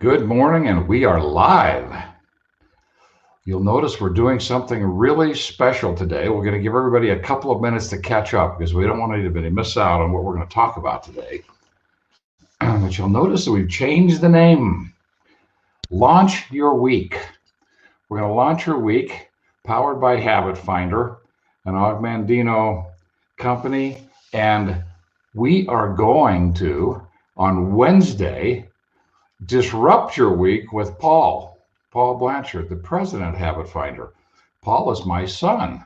Good morning, and we are live. You'll notice we're doing something really special today. We're going to give everybody a couple of minutes to catch up because we don't want anybody to miss out on what we're going to talk about today. But you'll notice that we've changed the name. Launch Your Week. We're going to launch your week, powered by Habit Finder, an Mandino company, and we are going to, on Wednesday, disrupt your week with Paul Blanchard, the president of Habit Finder. Paul is my son.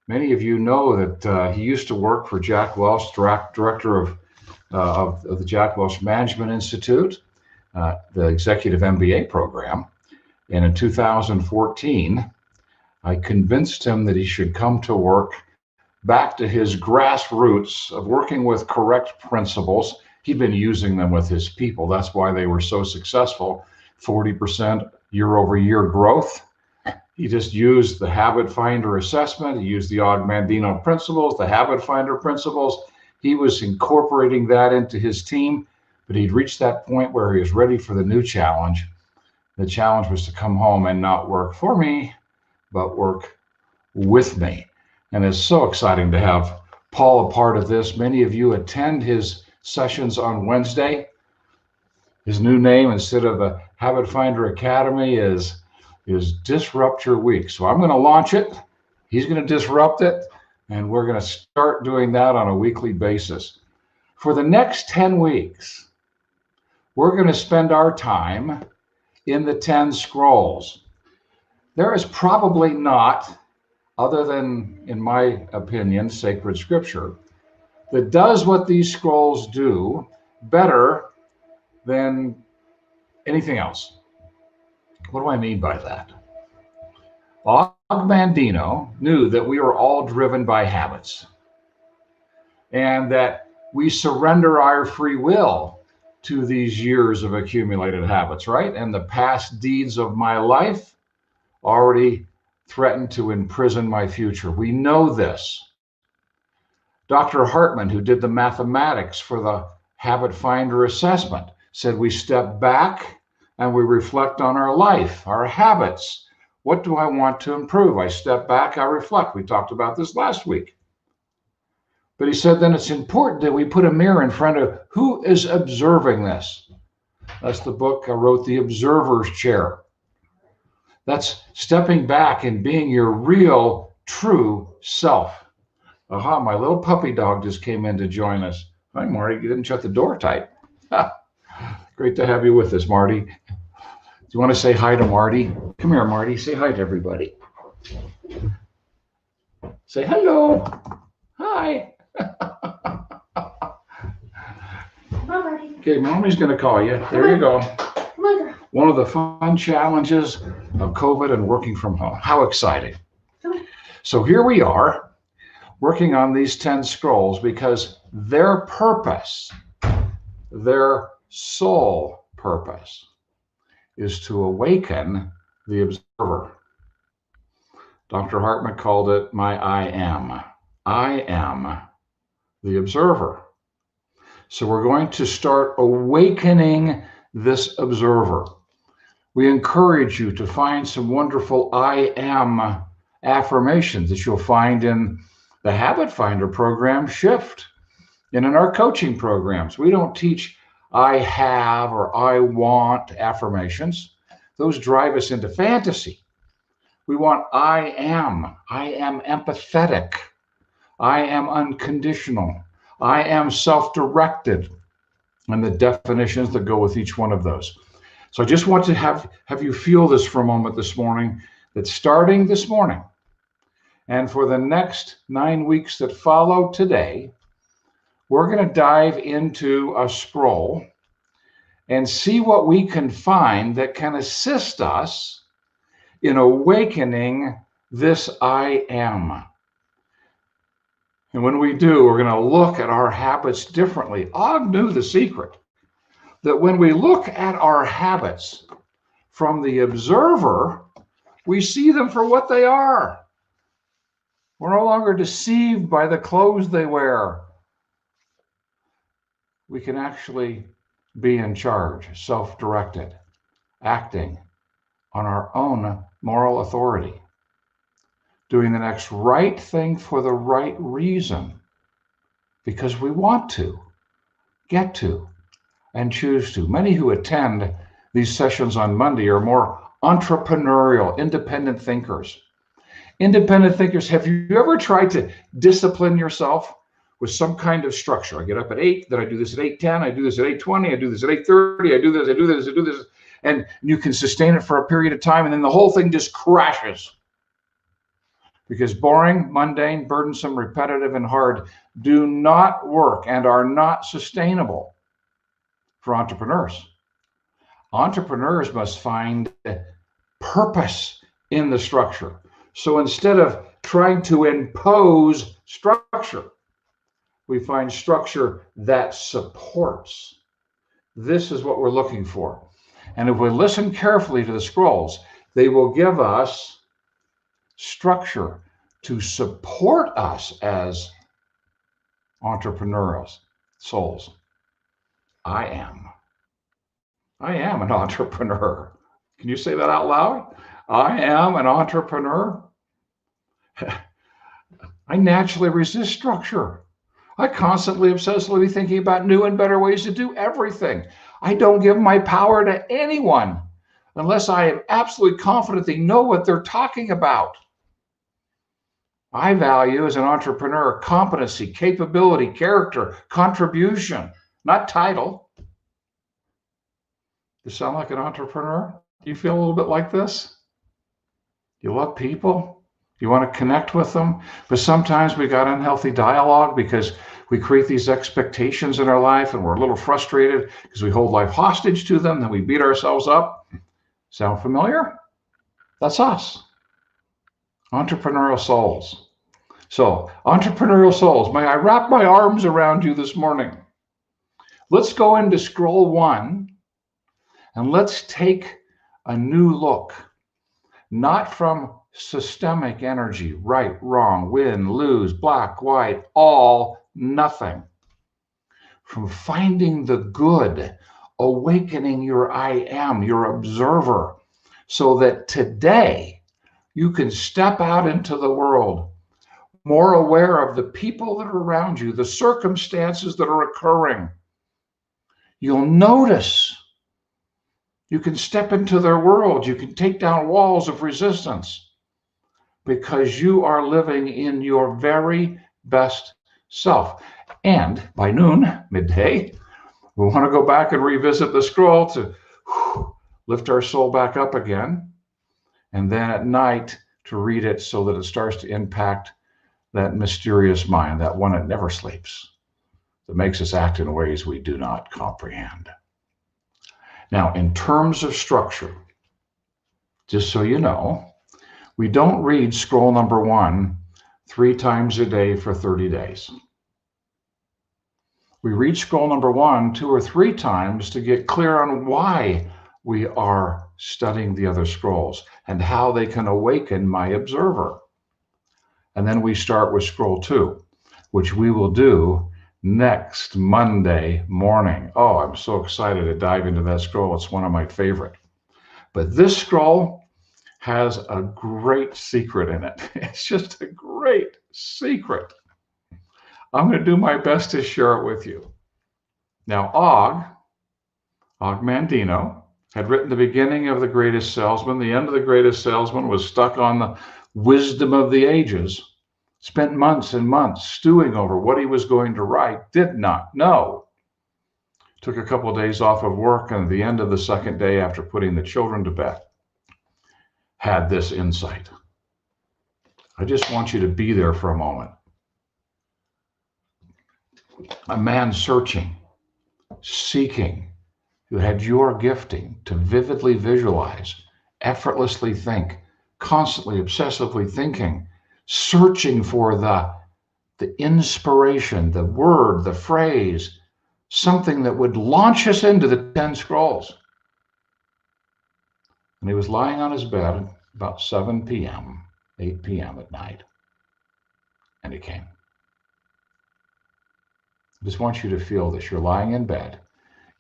Many of you know that he used to work for Jack Welch, director of the Jack Welch Management Institute, the executive MBA program. And in 2014, I convinced him that he should come to work back to his grassroots of working with correct principles. He'd been using them with his people. That's why they were so successful. 40% year over year growth. He just used the Habit Finder assessment. He used the Mandino principles, the Habit Finder principles. He was incorporating that into his team, but he'd reached that point where he was ready for the new challenge. The challenge was to come home and not work for me, but work with me. And it's so exciting to have Paul a part of this. Many of you attend his sessions on Wednesday. His new name, instead of the Habit Finder Academy, is Disrupt Your Week. So I'm going to launch it. He's going to disrupt it. And we're going to start doing that on a weekly basis. For the next 10 weeks, we're going to spend our time in the 10 scrolls. There is probably not, other than, in my opinion, sacred scripture, that does what these scrolls do better than anything else. What do I mean by that? Mandino knew that we are all driven by habits and that we surrender our free will to these years of accumulated habits, right? And the past deeds of my life already threaten to imprison my future. We know this. Dr. Hartman, who did the mathematics for the Habit Finder assessment, said we step back and we reflect on our life, our habits. What do I want to improve? I step back, I reflect. We talked about this last week. But he said then it's important that we put a mirror in front of who is observing this. That's the book I wrote, The Observer's Chair. That's stepping back and being your real, true self. Aha, my little puppy dog just came in to join us. Hi, Marty. You didn't shut the door tight. Great to have you with us, Marty. Do you want to say hi to Marty? Come here, Marty. Say hi to everybody. Say hello. Hi. Okay, Mommy's going to call you. There you go. One of the fun challenges of COVID and working from home. How exciting. So here we are, working on these 10 scrolls because their purpose, their sole purpose, is to awaken the observer. Dr. Hartman called it my I am. I am the observer. So we're going to start awakening this observer. We encourage you to find some wonderful I am affirmations that you'll find in the Habit Finder program Shift and in our coaching programs. We don't teach I have or I want affirmations. Those drive us into fantasy. We want I am empathetic. I am unconditional. I am self-directed, and the definitions that go with each one of those. So I just want to have you feel this for a moment this morning, that starting this morning and for the next 9 weeks that follow today, we're going to dive into a scroll and see what we can find that can assist us in awakening this I am. And when we do, we're going to look at our habits differently. Og knew the secret that when we look at our habits from the observer, we see them for what they are. We're no longer deceived by the clothes they wear. We can actually be in charge, self-directed. acting on our own moral authority, doing the next right thing for the right reason, because we want to, get to, and choose to. Many who attend these sessions on Monday are more entrepreneurial, independent thinkers. Independent thinkers, have you ever tried to discipline yourself with some kind of structure? I get up at 8, then I do this at 8:10, I do this at 8:20, I do this at 8:30, I do this, I do this, I do this, and you can sustain it for a period of time, and then the whole thing just crashes. Because boring, mundane, burdensome, repetitive, and hard do not work and are not sustainable for entrepreneurs. Entrepreneurs must find purpose in the structure. So instead of trying to impose structure, we find structure that supports. This is what we're looking for. And if we listen carefully to the scrolls, they will give us structure to support us as entrepreneurial souls. I am an entrepreneur. Can you say that out loud? I am an entrepreneur. I naturally resist structure. I constantly obsessively thinking about new and better ways to do everything. I don't give my power to anyone unless I am absolutely confident they know what they're talking about. I value as an entrepreneur competency, capability, character, contribution, not title. You sound like an entrepreneur? Do you feel a little bit like this? You love people? You want to connect with them? But sometimes we got unhealthy dialogue because we create these expectations in our life and we're a little frustrated because we hold life hostage to them, then we beat ourselves up. Sound familiar? That's us. Entrepreneurial souls. So, entrepreneurial souls, may I wrap my arms around you this morning? Let's go into scroll 1 and let's take a new look, not from systemic energy, right, wrong, win, lose, black, white, all, nothing. From finding the good, awakening your I am, your observer, so that today you can step out into the world more aware of the people that are around you, the circumstances that are occurring. You'll notice. You can step into their world. You can take down walls of resistance because you are living in your very best self. And by noon, midday, we want to go back and revisit the scroll to lift our soul back up again. And then at night to read it so that it starts to impact that mysterious mind, that one that never sleeps, that makes us act in ways we do not comprehend. Now, in terms of structure, just so you know, we don't read scroll number 1 3 times a day for 30 days. We read scroll number 1 2 or 3 times to get clear on why we are studying the other scrolls and how they can awaken my observer. And then we start with scroll 2, which we will do next Monday morning. Oh, I'm so excited to dive into that scroll. It's one of my favorite. But this scroll has a great secret in it. It's just a great secret. I'm going to do my best to share it with you. Now, Og Mandino, had written the beginning of The Greatest Salesman. The end of The Greatest Salesman, was stuck on the wisdom of the ages, spent months and months stewing over what he was going to write, did not know. Took a couple of days off of work, and at the end of the second day, after putting the children to bed, had this insight. I just want you to be there for a moment. A man searching, seeking, who had your gifting to vividly visualize, effortlessly think, constantly obsessively thinking, searching for the inspiration, the word, the phrase, something that would launch us into the 10 scrolls. And he was lying on his bed about 7 p.m., 8 p.m. at night, and he came. I just want you to feel this. You're lying in bed.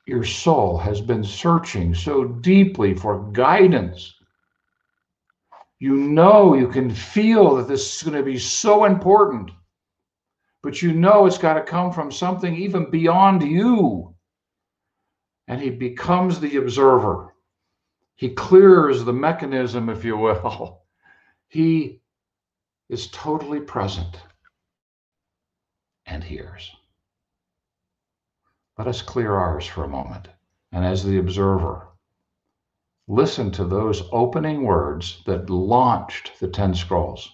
your soul has been searching so deeply for guidance. You know, you can feel that this is going to be so important, but you know it's got to come from something even beyond you. And he becomes the observer. He clears the mechanism, if you will. He is totally present and hears. Let us clear ours for a moment. And as the observer, listen to those opening words that launched the 10 scrolls,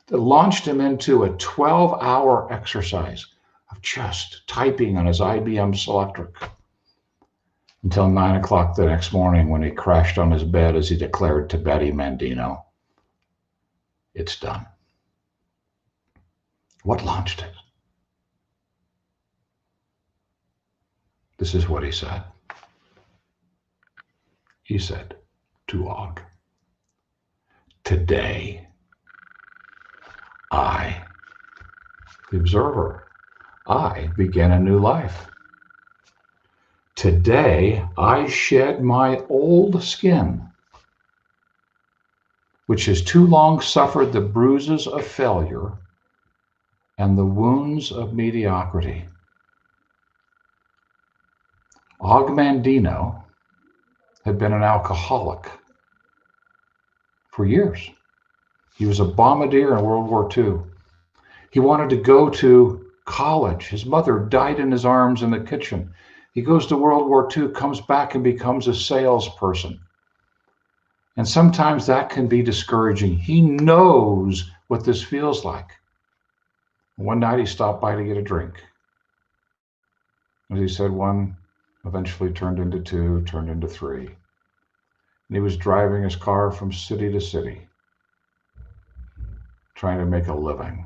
that launched him into a 12-hour exercise of just typing on his IBM Selectric until 9 o'clock the next morning when he crashed on his bed as he declared to Betty Mandino, "It's done." What launched it? This is what he said. He said to Og, "Today, I, the observer, I begin a new life. Today, I shed my old skin, which has too long suffered the bruises of failure and the wounds of mediocrity." Og Mandino had been an alcoholic for years. He was a bombardier in World War II. He wanted to go to college. His mother died in his arms in the kitchen. He goes to World War II, comes back and becomes a salesperson. And sometimes that can be discouraging. He knows what this feels like. One night he stopped by to get a drink. As he said, one eventually turned into two, turned into three. And he was driving his car from city to city, trying to make a living,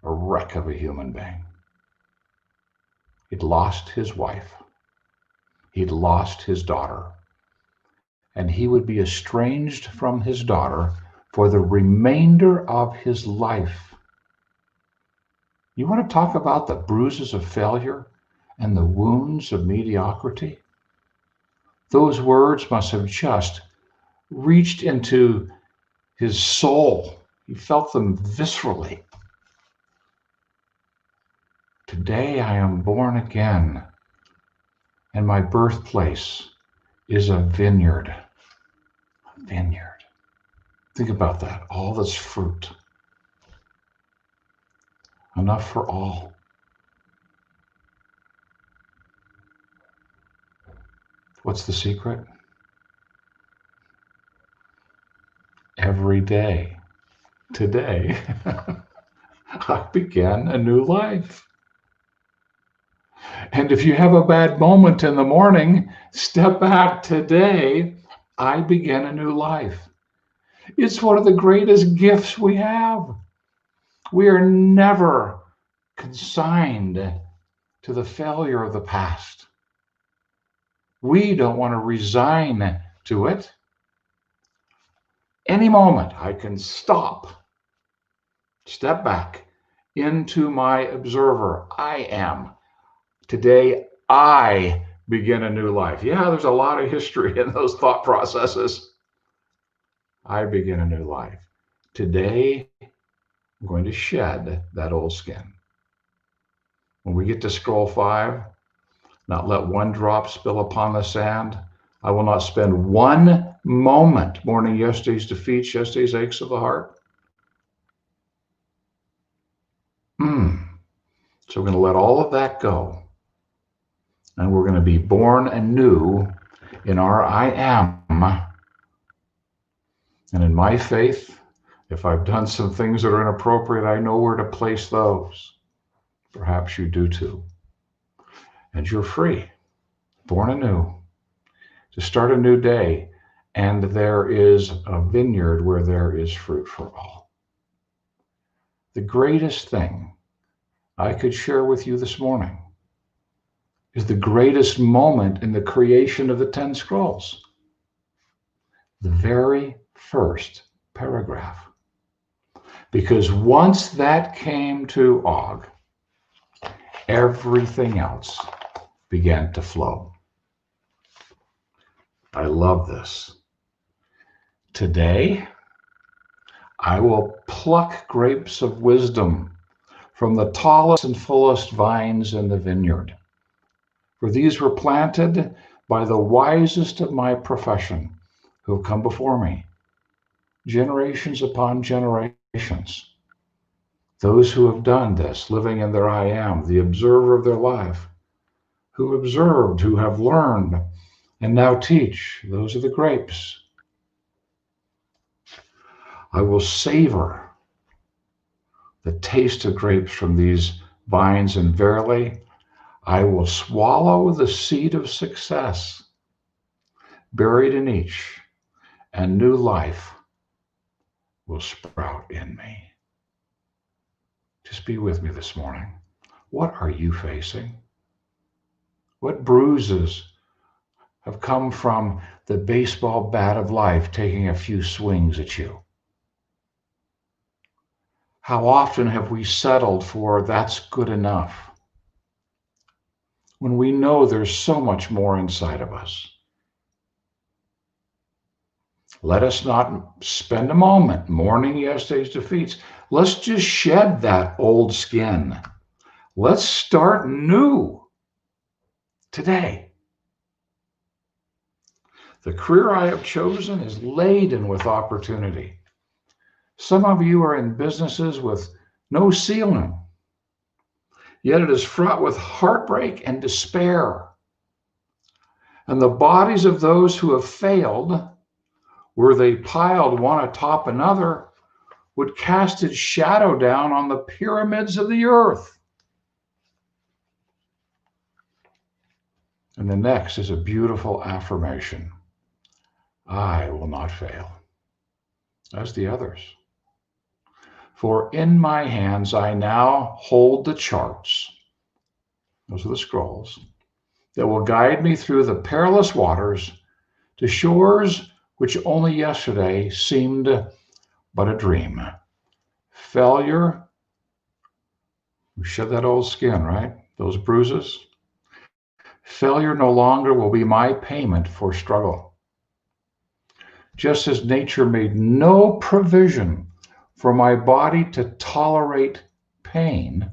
a wreck of a human being. He'd lost his wife. He'd lost his daughter. And he would be estranged from his daughter for the remainder of his life. You want to talk about the bruises of failure and the wounds of mediocrity? Those words must have just reached into his soul. He felt them viscerally. Today I am born again, and my birthplace is a vineyard. A vineyard. Think about that. All this fruit. Enough for all. What's the secret? Every day, today, I began a new life. And if you have a bad moment in the morning, step back. Today, I begin a new life. It's one of the greatest gifts we have. We are never consigned to the failure of the past. We don't want to resign to it. Any moment, I can stop, step back into my observer. I am. Today, I begin a new life. Yeah, there's a lot of history in those thought processes. I begin a new life. Today, I'm going to shed that old skin. When we get to scroll 5, not let one drop spill upon the sand. I will not spend one moment mourning yesterday's defeats, yesterday's aches of the heart. So we're going to let all of that go. And we're going to be born anew in our I am. And in my faith, if I've done some things that are inappropriate, I know where to place those. Perhaps you do too. And you're free, born anew, to start a new day. And there is a vineyard where there is fruit for all. The greatest thing I could share with you this morning is the greatest moment in the creation of the 10 scrolls. The very first paragraph. Because once that came to Og, everything else began to flow. I love this. Today, I will pluck grapes of wisdom from the tallest and fullest vines in the vineyard. For these were planted by the wisest of my profession who have come before me, generations upon generations. Those who have done this, living in their I am, the observer of their life, who observed, who have learned, and now teach. Those are the grapes. I will savor the taste of grapes from these vines, and verily, I will swallow the seed of success buried in each, and new life will sprout in me. Just be with me this morning. What are you facing? What bruises have come from the baseball bat of life taking a few swings at you? How often have we settled for that's good enough when we know there's so much more inside of us? Let us not spend a moment mourning yesterday's defeats. Let's just shed that old skin. Let's start new today. The career I have chosen is laden with opportunity. Some of you are in businesses with no ceiling, yet it is fraught with heartbreak and despair. And the bodies of those who have failed, were they piled one atop another, would cast its shadow down on the pyramids of the earth. And the next is a beautiful affirmation. I will not fail, as the others. For in my hands I now hold the charts, those are the scrolls, that will guide me through the perilous waters to shores which only yesterday seemed but a dream. Failure, we shed that old skin, right? Those bruises. Failure no longer will be my payment for struggle. Just as nature made no provision for my body to tolerate pain,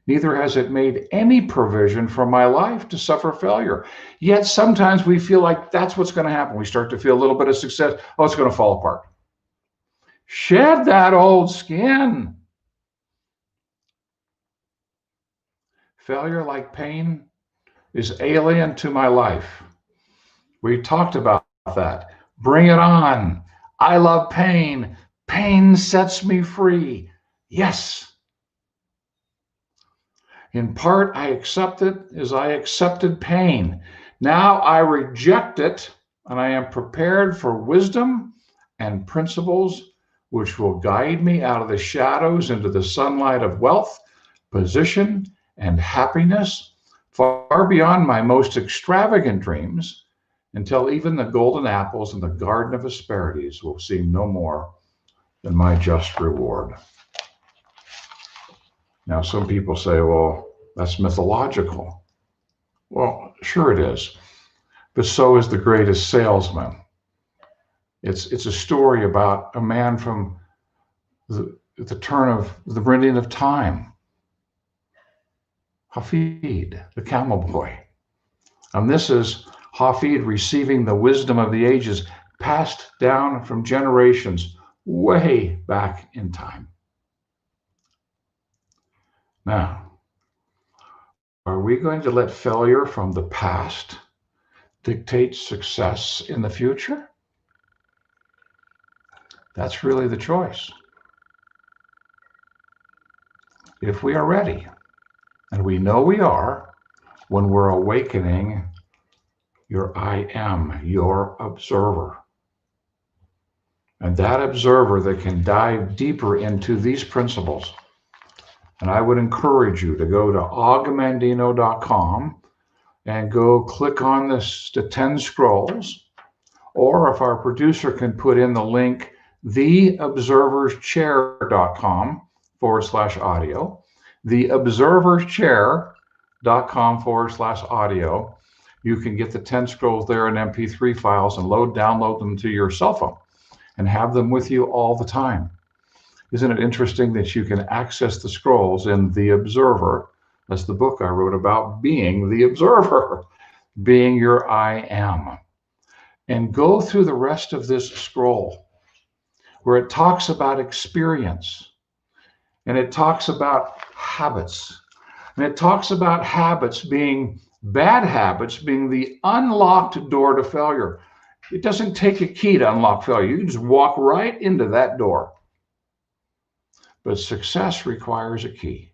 neither has it made any provision for my life to suffer failure. Yet sometimes we feel like that's what's going to happen. We start to feel a little bit of success. Oh, it's going to fall apart. Shed that old skin. Failure, like pain, is alien to my life. We talked about that. Bring it on. I love pain. Pain sets me free. Yes. In part, I accept it as I accepted pain. Now I reject it, and I am prepared for wisdom and principles which will guide me out of the shadows into the sunlight of wealth, position, and happiness, far beyond my most extravagant dreams, until even the golden apples in the garden of Hesperides will seem no more than my just reward. Now, some people say, well, that's mythological. Well, sure it is, but so is the greatest salesman. It's a story about a man from the turn of the meridian of time, Hafid, the camel boy. And this is Hafid receiving the wisdom of the ages passed down from generations way back in time. Now, are we going to let failure from the past dictate success in the future? That's really the choice. If we are ready, and we know we are, when we're awakening your I am, your observer. And that observer that can dive deeper into these principles. And I would encourage you to go to ogmandino.com and go click on the 10 scrolls, or if our producer can put in the link, theobserverschair.com/audio, theobserverschair.com Blanchard.com/audio. You can get the 10 scrolls there in MP3 files and download them to your cell phone and have them with you all the time. Isn't it interesting that you can access the scrolls in The Observer? That's the book I wrote about being the observer, being your I am. And go through the rest of this scroll where it talks about experience and it talks about habits. And it talks about habits being bad habits, being the unlocked door to failure. It doesn't take a key to unlock failure. You can just walk right into that door. But success requires a key,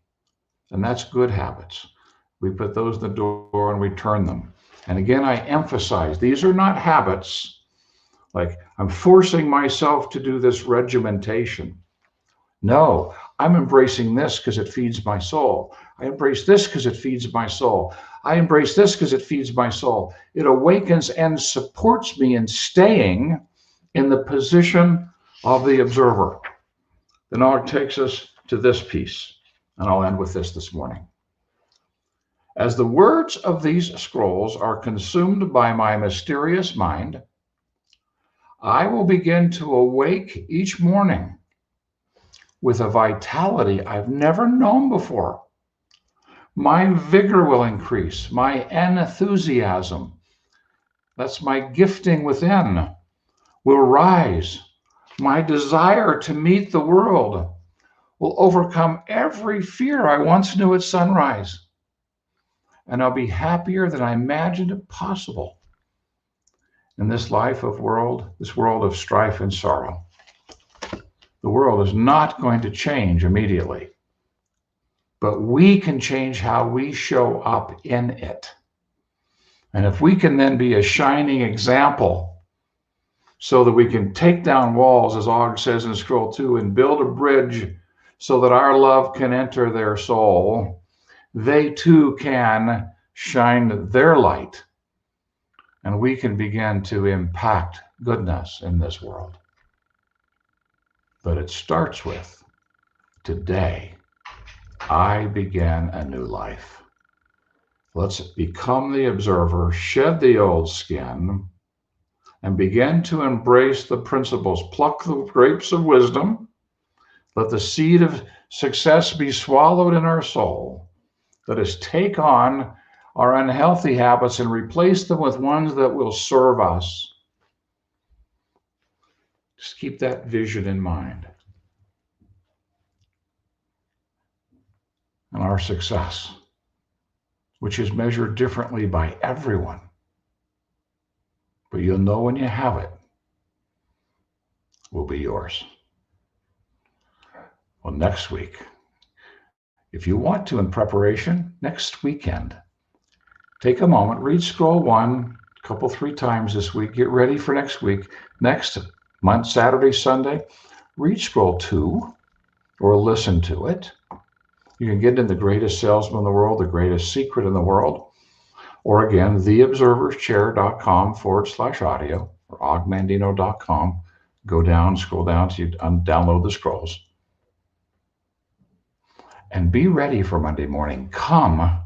and that's good habits. We put those in the door and we turn them. And again, I emphasize, these are not habits like I'm forcing myself to do this regimentation. No, I'm embracing this because it feeds my soul. I embrace this because it feeds my soul. I embrace this because it feeds my soul. It awakens and supports me in staying in the position of the observer. Then it takes us to this piece, and I'll end with this morning. As the words of these scrolls are consumed by my mysterious mind, I will begin to awake each morning with a vitality I've never known before. My vigor will increase, my enthusiasm, that's my gifting within, will rise. My desire to meet the world will overcome every fear I once knew at sunrise. And I'll be happier than I imagined possible in this world of strife and sorrow. The world is not going to change immediately, but we can change how we show up in it. And if we can then be a shining example so that we can take down walls, as Og says in Scroll 2, and build a bridge so that our love can enter their soul, they too can shine their light, and we can begin to impact goodness in this world. But it starts with, today, I begin a new life. Let's become the observer, shed the old skin, and begin to embrace the principles. Pluck the grapes of wisdom. Let the seed of success be swallowed in our soul. Let us take on our unhealthy habits and replace them with ones that will serve us. Just keep that vision in mind. And our success, which is measured differently by everyone, but you'll know when you have it, will be yours. Well, next week, if you want to, in preparation, next weekend, take a moment, read Scroll 1 a couple, 3 times this week. Get ready for next week. Next month, Saturday, Sunday, read Scroll 2 or listen to it. You can get in the greatest salesman in the world, the greatest secret in the world, or again, theobserverschair.com/audio or ogmandino.com. Go down, scroll down to download the scrolls. And be ready for Monday morning. Come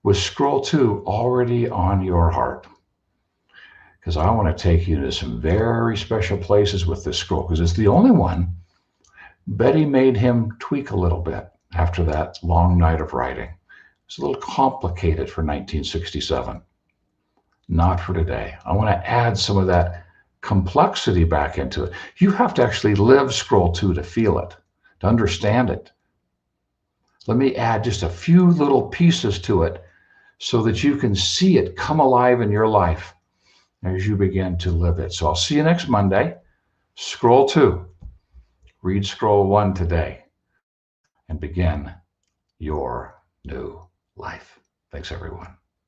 with Scroll 2 already on your heart, because I want to take you to some very special places with this scroll, because it's the only one Betty made him tweak a little bit after that long night of writing. It's a little complicated for 1967. Not for today. I want to add some of that complexity back into it. You have to actually live Scroll 2 to feel it, to understand it. Let me add just a few little pieces to it so that you can see it come alive in your life as you begin to live it. So I'll see you next Monday. Scroll 2. Read Scroll 1 today and begin your new life. Thanks, everyone.